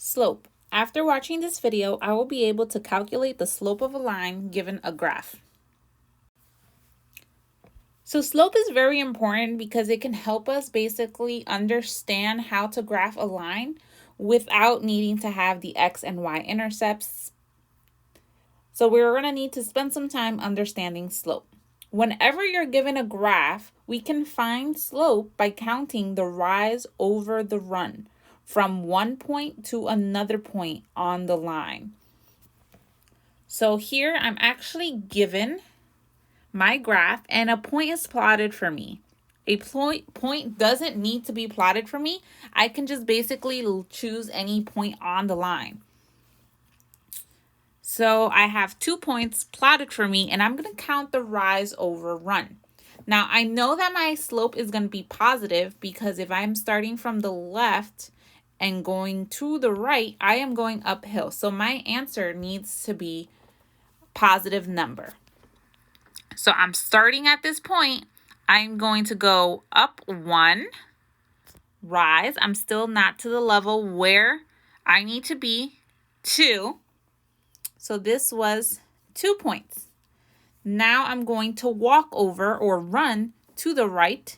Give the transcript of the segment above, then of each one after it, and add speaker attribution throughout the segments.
Speaker 1: Slope. After watching this video, I will be able to calculate the slope of a line given a graph. So slope is very important because it can help us basically understand how to graph a line without needing to have the x and y intercepts. So we're going to need to spend some time understanding slope. Whenever you're given a graph, we can find slope by counting the rise over the run from one point to another point on the line. So here I'm actually given my graph and a point is plotted for me. A point doesn't need to be plotted for me. I can just basically choose any point on the line. So I have 2 points plotted for me and I'm going to count the rise over run. Now I know that my slope is going to be positive because if I'm starting from the left and going to the right, I am going uphill. So my answer needs to be positive number. So I'm starting at this point. I'm going to go up 1, rise. I'm still not to the level where I need to be. 2. So this was 2 points. Now I'm going to walk over or run to the right.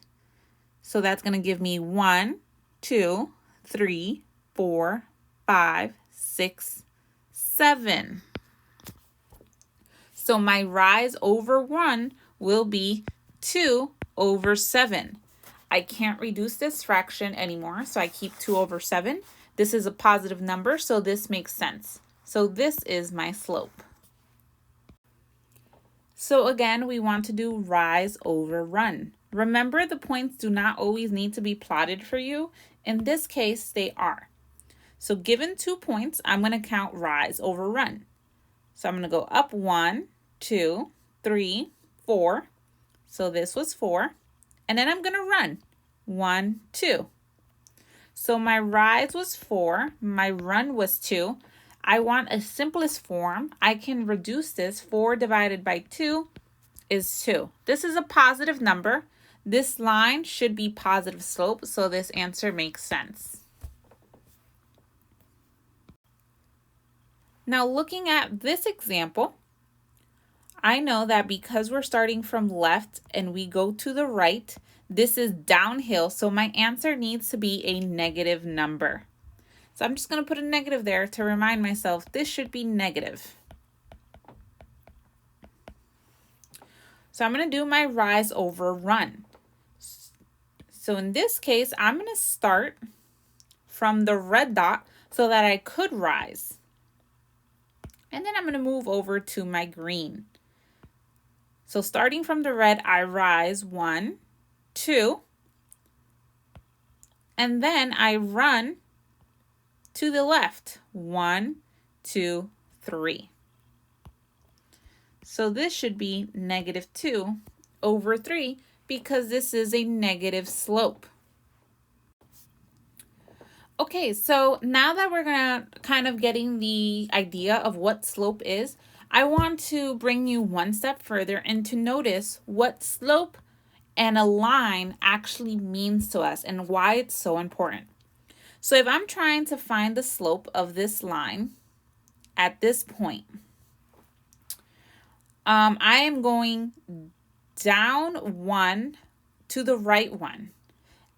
Speaker 1: So that's going to give me 1, 2, 3, 4, 5, 6, 7. So my rise over 1 will be 2 over 7. I can't reduce this fraction anymore, so I keep 2 over 7. This is a positive number, so this makes sense. So this is my slope. So again, we want to do rise over run. Remember, the points do not always need to be plotted for you. In this case, they are. So given 2 points, I'm going to count rise over run. So I'm going to go up 1, 2, 3, 4. So this was 4. And then I'm going to run 1, 2. So my rise was 4. My run was 2. I want a simplest form. I can reduce this. 4 divided by 2 is 2. This is a positive number. This line should be positive slope, so this answer makes sense. Now looking at this example, I know that because we're starting from left and we go to the right, this is downhill, so my answer needs to be a negative number. So I'm just going to put a negative there to remind myself this should be negative. So I'm going to do my rise over run. So in this case, I'm going to start from the red dot so that I could rise. And then I'm going to move over to my green. So starting from the red, I rise 1, 2, and then I run to the left, 1, 2, 3. So this should be negative 2 over 3 because this is a negative slope. Okay, so now that we're gonna kind of getting the idea of what slope is, I want to bring you one step further and to notice what slope and a line actually means to us and why it's so important. So if I'm trying to find the slope of this line at this point, I am going down 1 to the right 1.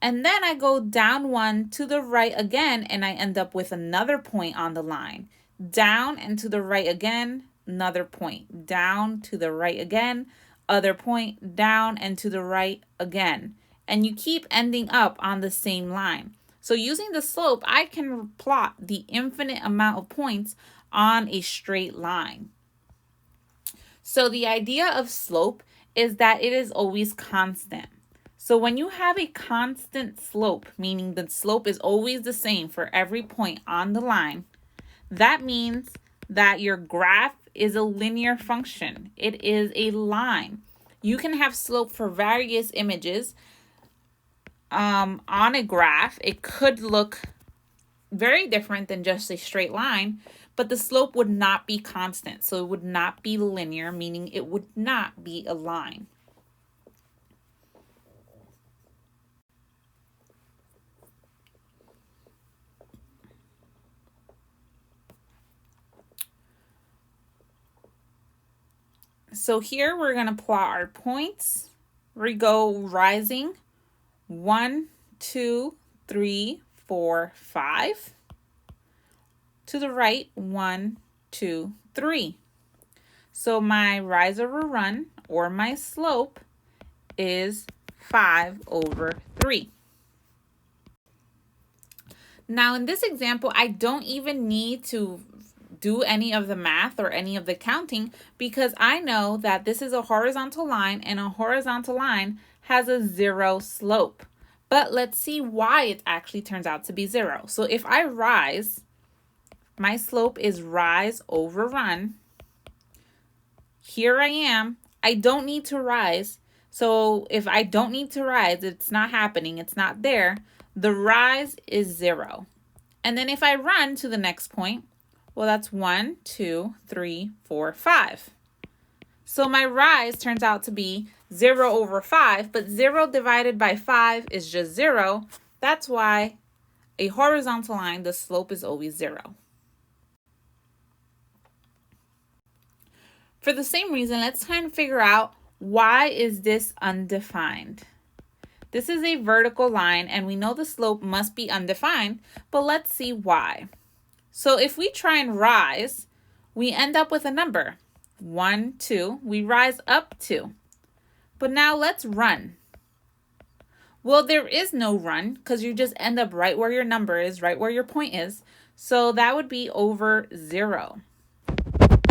Speaker 1: And then I go down 1 to the right again, and I end up with another point on the line. Down and to the right again, another point. Down to the right again, other point. Down and to the right again. And you keep ending up on the same line. So using the slope, I can plot the infinite amount of points on a straight line. So the idea of slope is that it is always constant. So when you have a constant slope, meaning the slope is always the same for every point on the line, that means that your graph is a linear function. It is a line. You can have slope for various images on a graph. It could look very different than just a straight line, but the slope would not be constant. So it would not be linear, meaning it would not be a line. So here we're going to plot our points. We go rising 1, 2, 3, 4, 5. To the right 1, 2, 3. So my rise over run, or my slope, is 5/3. Now in this example, I don't even need to do any of the math or any of the counting because I know that this is a horizontal line and a horizontal line has a 0 slope. But let's see why it actually turns out to be 0. So if I rise, my slope is rise over run. Here I am. I don't need to rise. So if I don't need to rise, it's not happening. It's not there. The rise is 0. And then if I run to the next point, well, that's 1, 2, 3, 4, 5. So my rise turns out to be 0/5, but 0 divided by 5 is just 0. That's why a horizontal line, the slope is always 0. For the same reason, let's kind of figure out why is this undefined. This is a vertical line and we know the slope must be undefined, but let's see why. So if we try and rise, we end up with a number. 1, 2, we rise up 2. But now let's run. Well, there is no run because you just end up right where your number is, right where your point is. So that would be over 0.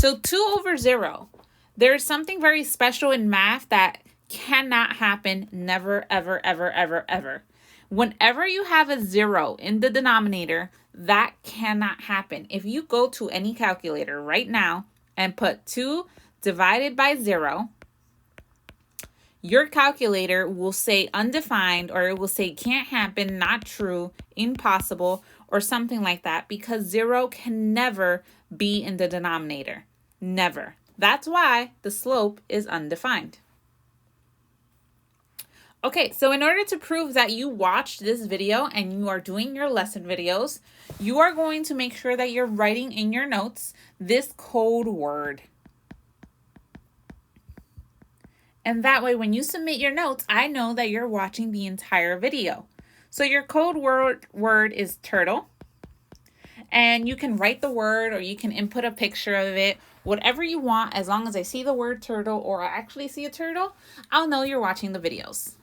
Speaker 1: So 2/0. There's something very special in math that cannot happen never, ever, ever, ever, ever. Whenever you have a 0 in the denominator, that cannot happen. If you go to any calculator right now and put 2 divided by 0, your calculator will say undefined, or it will say can't happen, not true, impossible, or something like that, because 0 can never be in the denominator. Never. That's why the slope is undefined. Okay, so in order to prove that you watched this video and you are doing your lesson videos, you are going to make sure that you're writing in your notes this code word. And that way, when you submit your notes, I know that you're watching the entire video. So your code word is turtle. And you can write the word or you can input a picture of it, whatever you want. As long as I see the word turtle or I actually see a turtle, I'll know you're watching the videos.